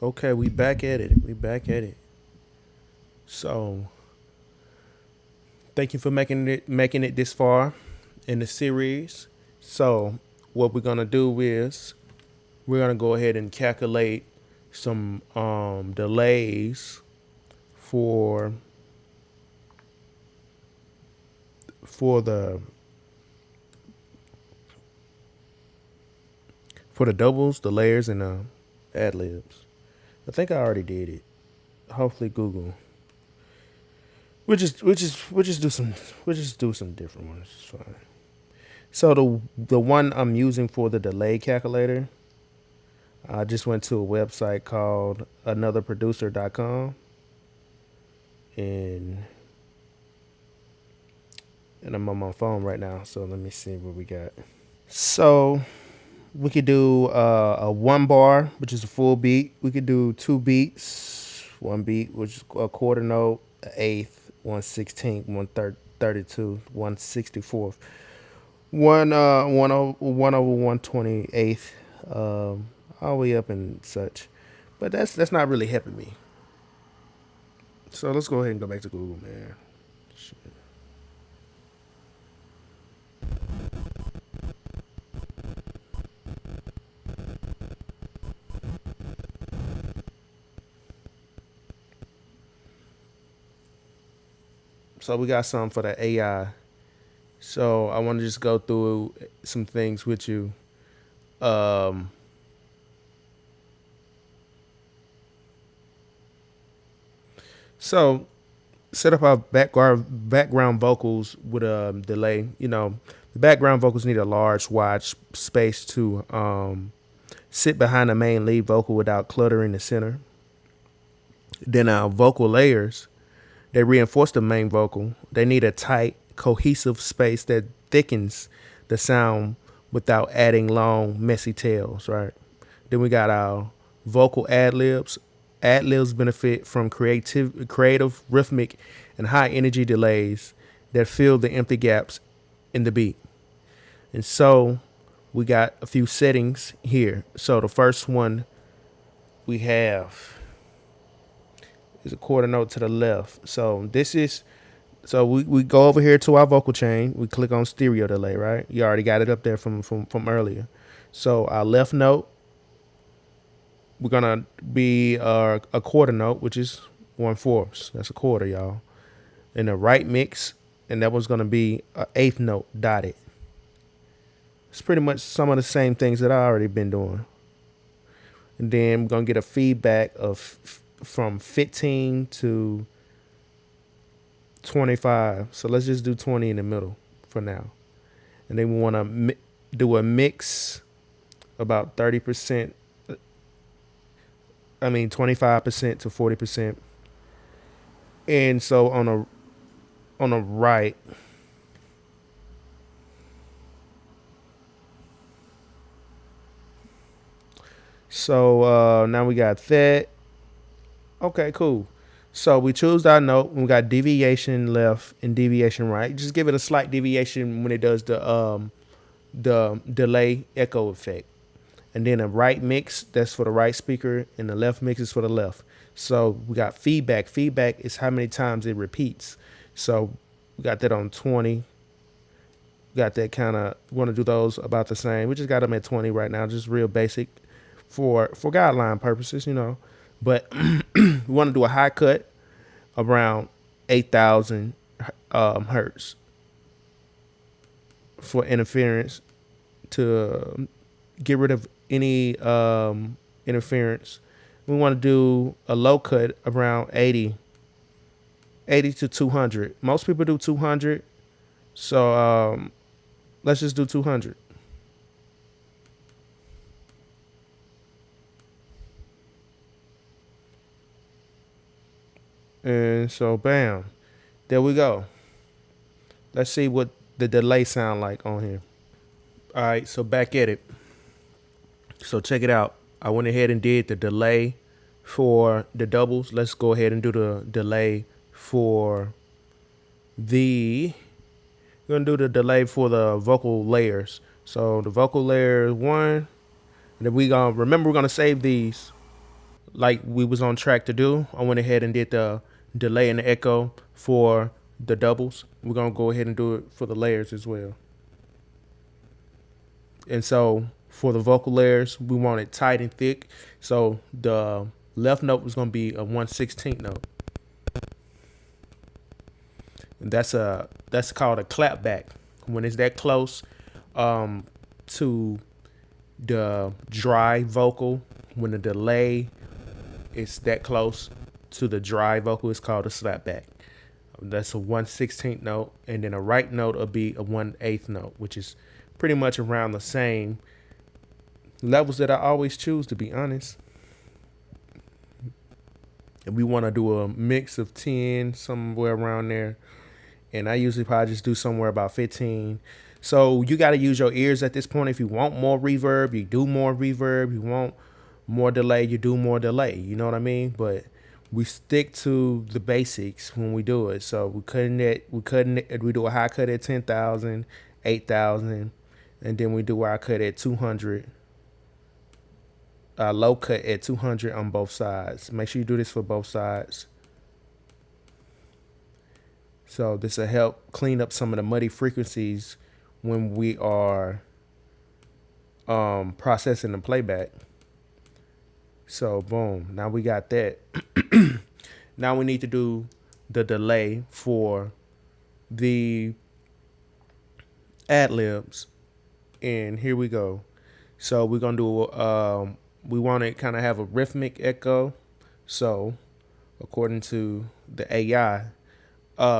Okay, we back at it. We back at it. So, thank you for making it this far in the series. So, what we're gonna do is we're gonna go ahead and calculate some delays for for the for the doubles, the layers, and the ad libs. I think I already did it. Hopefully, Google. We'll just do some different ones. It's fine. So the one I'm using for the delay calculator, I just went to a website called anotherproducer.com and and I'm on my phone right now. So let me see what we got. So we could do a 1 bar, which is a full beat. We could do 2 beats, 1 beat, which is a quarter note, an eighth, 1/16, 1/32, 1/64, one over 1/28, all the way up and such. But that's not really helping me. So let's go ahead and go back to Google, man. Shit. So we got some for the AI. So I want to just go through some things with you. Um, so set up our background vocals with a delay. The background vocals need a large, wide space to sit behind the main lead vocal without cluttering the center. Then our vocal layers, they reinforce the main vocal. They need a tight, cohesive space that thickens the sound without adding long, messy tails, right? Then we got our vocal ad libs. Ad libs benefit from creative, rhythmic, and high energy delays that fill the empty gaps in the beat. And so we got a few settings here. So the first one we have is a quarter note to the left. So we go over here to our vocal chain. We click on stereo delay, right? You already got it up there from earlier. So our left note, we're gonna be a quarter note, which is 1/4. That's a quarter, y'all. And the right mix, and that was gonna be an eighth note dotted. It's pretty much some of the same things that I already been doing. And then we're gonna get a feedback of from 15 to 25. So let's just do 20 in the middle for now. And then we want to do a mix about 30%. 25% to 40%. And so on a right, so now we got that. Okay, cool. So we choose our note. We got deviation left and deviation right. Just give it a slight deviation when it does the delay echo effect. And then a right mix, that's for the right speaker, and the left mix is for the left. So we got feedback. Feedback is how many times it repeats. So we got that on 20. We got that kind of, we want to do those about the same. We just got them at 20 right now, just real basic for guideline purposes. But we want to do a high cut around 8,000 hertz for interference to get rid of any interference. We want to do a low cut around 80 to 200. Most people do 200. So let's just do 200. And so bam, there we go. Let's see what the delay sound like on here. All right, so back at it. So check it out. I went ahead and did the delay for the doubles. Let's go ahead and do the delay for we're gonna do the delay for the vocal layers. So the vocal layer 1, and then we're gonna save these. like we was on track to do. I went ahead and did the delay and the echo for the doubles. We're gonna go ahead and do it for the layers as well. And so for the vocal layers, we want it tight and thick. So the left note was gonna be a 1/16 note. And that's called a clap back. When it's that close to the dry vocal, when the delay is that close to the dry vocal, it's called a slapback. That's a 1/16 note, and then a right note will be a 1/8 note, which is pretty much around the same levels that I always choose, to be honest. And we want to do a mix of 10, somewhere around there. And I usually probably just do somewhere about 15. So you got to use your ears at this point. If you want more reverb, you do more reverb. You want more delay, you do more delay. You know what I mean? But we stick to the basics when we do it. So we do a high cut at 10,000, 8,000, and then we do our cut at 200. Low cut at 200 on both sides. Make sure you do this for both sides. So this will help clean up some of the muddy frequencies when we are processing the playback. So boom, now we got that. Now we need to do the delay for the ad-libs. And here we go. So we're gonna do we want to kind of have a rhythmic echo. So according to the AI,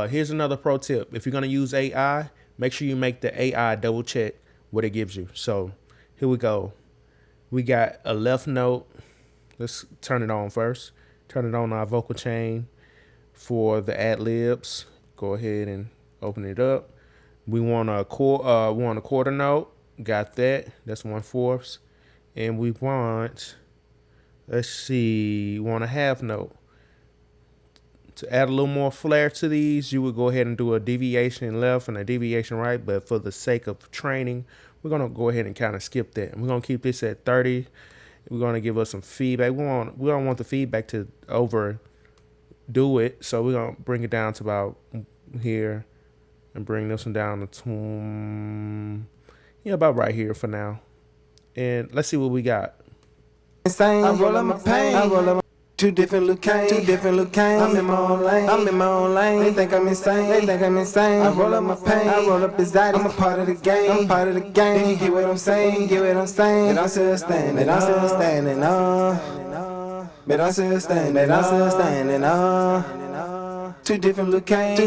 here's another pro tip. If you're gonna use AI, make sure you make the AI double check what it gives you. So here we go. We got a left note. Let's turn it on first. Turn it on our vocal chain for the ad-libs. Go ahead and open it up. We want a quarter note. Got that. That's 1/4. And we want, we want a half note. To add a little more flair to these, you would go ahead and do a deviation left and a deviation right. But for the sake of training, we're going to go ahead and kind of skip that. And we're going to keep this at 30. We're going to give us some feedback. We don't want the feedback to overdo it. So we're going to bring it down to about here and bring this one down to about right here for now. And let's see what we got. I roll up my pain. I roll up my two different look cane. I'm in my own lane. They think I'm insane. I roll up my pain. I roll up his I'm a part of the game. If you get what I'm saying, And I'm still standing on. But I'm still standing on. Two different look cane.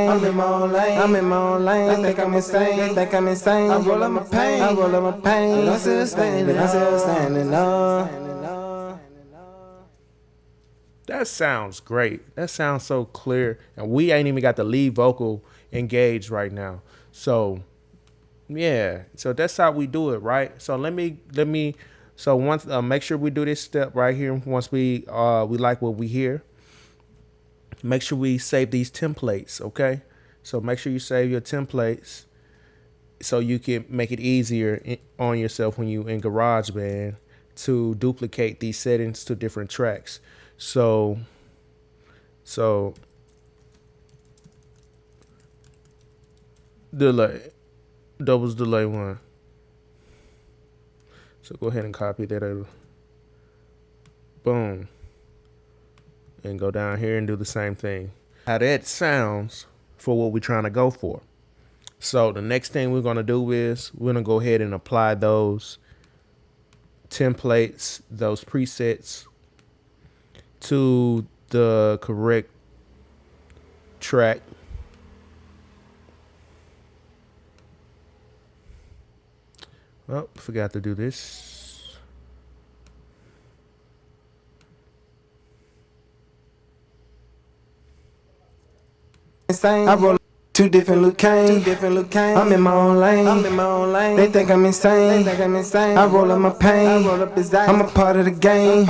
I'm in my own lane. They think I'm insane. I roll up my pain. And I'm still standing on. That sounds great. That sounds so clear. And we ain't even got the lead vocal engaged right now. So yeah. So that's how we do it, right? So let me so once make sure we do this step right here. Once we like what we hear. Make sure we save these templates, okay? So make sure you save your templates so you can make it easier on yourself when you in GarageBand to duplicate these settings to different tracks. So delay, doubles delay 1. So go ahead and copy that over. Boom. And go down here and do the same thing. How that sounds for what we're trying to go for. So the next thing we're going to do is we're going to go ahead and apply those templates, those presets to the correct track. Oh, forgot to do this. I roll two different look cane. I'm in my own lane. They think I'm insane. I roll up my pain. I'm a part of the game.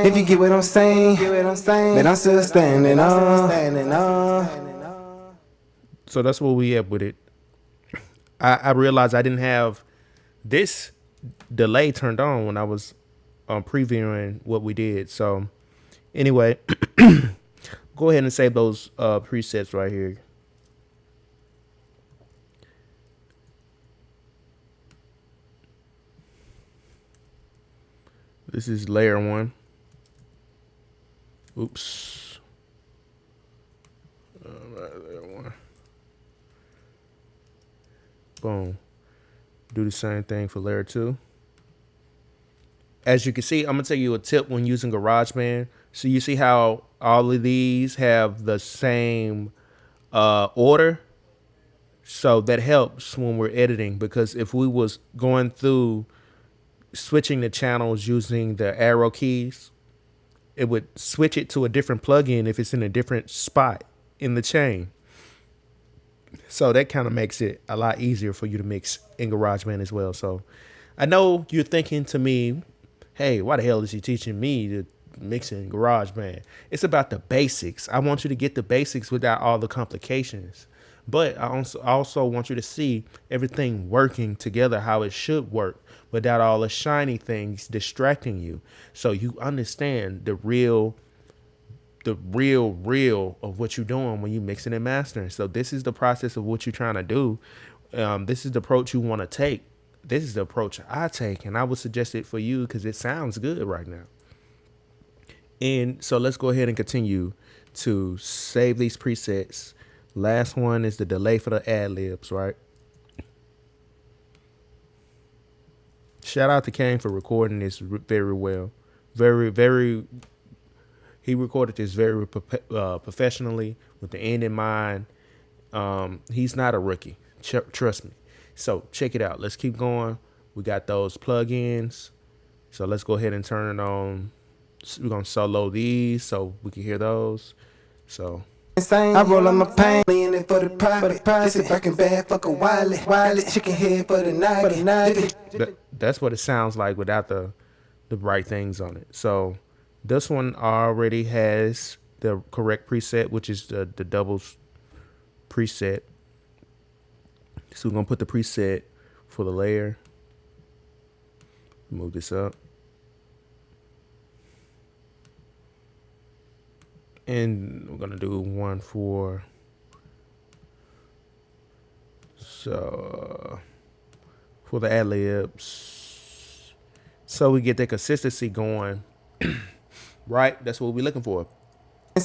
If you get what I'm saying, then I'm still standing on. So that's where we at with it. I realized I didn't have this delay turned on when I was previewing what we did. So anyway, go ahead and save those presets right here. This is layer 1. Oops. Layer 1. Boom. Do the same thing for layer 2. As you can see, I'm going to tell you a tip when using GarageBand. So you see how all of these have the same order? So that helps when we're editing, because if we was going through switching the channels using the arrow keys, it would switch it to a different plugin if it's in a different spot in the chain. So that kind of makes it a lot easier for you to mix in GarageBand as well. So I know you're thinking to me, hey, why the hell is he teaching me to mix in GarageBand? It's about the basics. I want you to get the basics without all the complications. But I also want you to see everything working together how it should work without all the shiny things distracting you. So you understand the real of what you're doing when you mixing and mastering. So this is the process of what you're trying to do. This is the approach you want to take. This is the approach I take, and I would suggest it for you because it sounds good right now. And so let's go ahead and continue to save these presets. Last one is the delay for the ad libs, right? Shout out to Kane for recording this very well. He recorded this very professionally with the end in mind. He's not a rookie. Trust me. So check it out. Let's keep going. We got those plugins. So let's go ahead and turn it on. We're going to solo these so we can hear those. So I roll on my pain, in it for the profit. This is back and bad, fuck a Wiley, chicken head for the night. That's what it sounds like without the right things on it. So this one already has the correct preset, which is the doubles preset. So we're going to put the preset for the layer. Move this up. And we're going to do one for the ad libs. So we get that consistency going. Right? That's what we're looking for.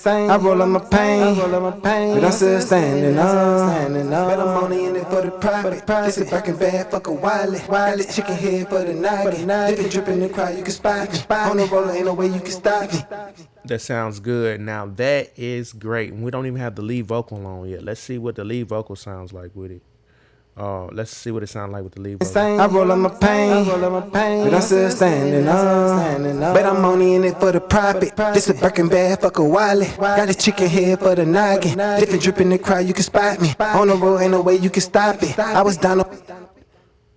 I roll on my pain, but I'm still standing on. But I'm only in it for the profit. This is back and bad, fuck a Wiley, chicken head for the night. If it dripping in the crowd, you can spot me. On the roller, ain't no way you can stop me. That sounds good. Now that is great. And we don't even have the lead vocal on yet. Let's see what the lead vocal sounds like with it. Let's see what it sounds like with the lead vocal. I roll on my pain, but I'm still standing on. But I'm only in it for the profit. This is Birkin bad, fuck a Wiley. Got a chicken head for the noggin. If it drip in the crowd, you can spot me. On the road, ain't no way you can stop it. I was down.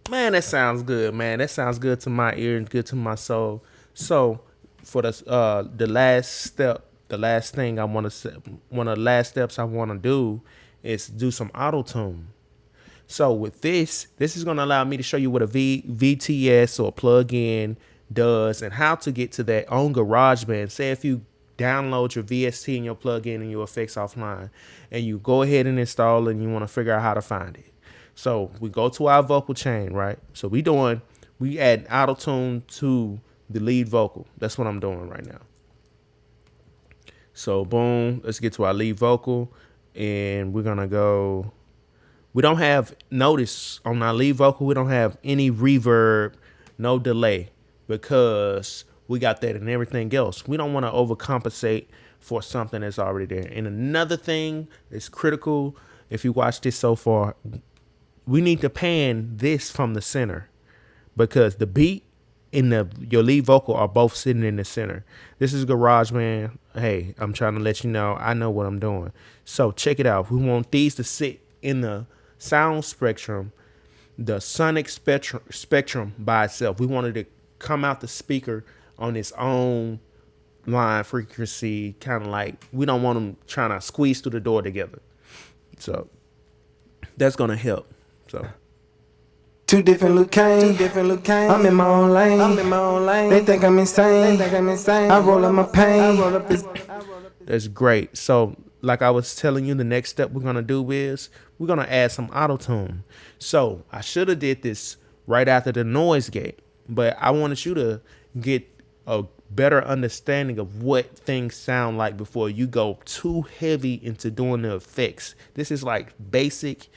Man, that sounds good, man. That sounds good to my ear and good to my soul. So for the last step, the last thing I want to say, one of the last steps I want to do is do some AutoTune. So with this is going to allow me to show you what a VTS or plugin does and how to get to that on GarageBand. Say if you download your VST and your plugin and your effects offline and you go ahead and install it and you want to figure out how to find it. So we go to our vocal chain, right? So we add AutoTune to the lead vocal. That's what I'm doing right now. So boom, let's get to our lead vocal and we're going to go. We don't have, notice on our lead vocal, we don't have any reverb, no delay, because we got that in everything else. We don't want to overcompensate for something that's already there. And another thing that's critical, if you watch this so far, we need to pan this from the center because the beat and your lead vocal are both sitting in the center. This is GarageBand. Hey, I'm trying to let you know I know what I'm doing. So check it out. We want these to sit in the sound spectrum, the sonic spectrum by itself. We wanted to come out the speaker on its own line frequency, kind of like we don't want them trying to squeeze through the door together. So that's going to help. So Two different Luke Kane. I'm in my own lane. They think I'm insane. I roll up my pain. That's great. So like I was telling you, the next step we're gonna do is we're gonna add some AutoTune. So I should have did this right after the noise gate, but I wanted you to get a better understanding of what things sound like before you go too heavy into doing the effects. This is like basic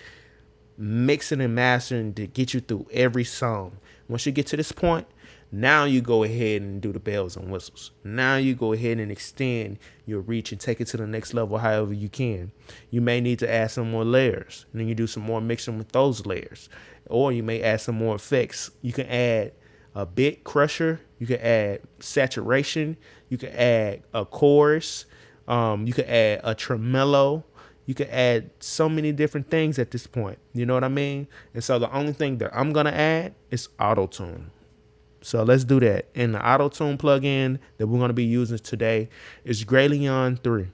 mixing and mastering to get you through every song. Once you get to this point, now you go ahead and do the bells and whistles. Now you go ahead and extend your reach and take it to the next level however you can. You may need to add some more layers, and then you do some more mixing with those layers. Or you may add some more effects. You can add a bit crusher, you can add saturation, you can add a chorus, you can add a tremolo. You can add so many different things at this point. You know what I mean? And so the only thing that I'm going to add is AutoTune. So let's do that. And the AutoTune plugin that we're going to be using today is Grayleon 3.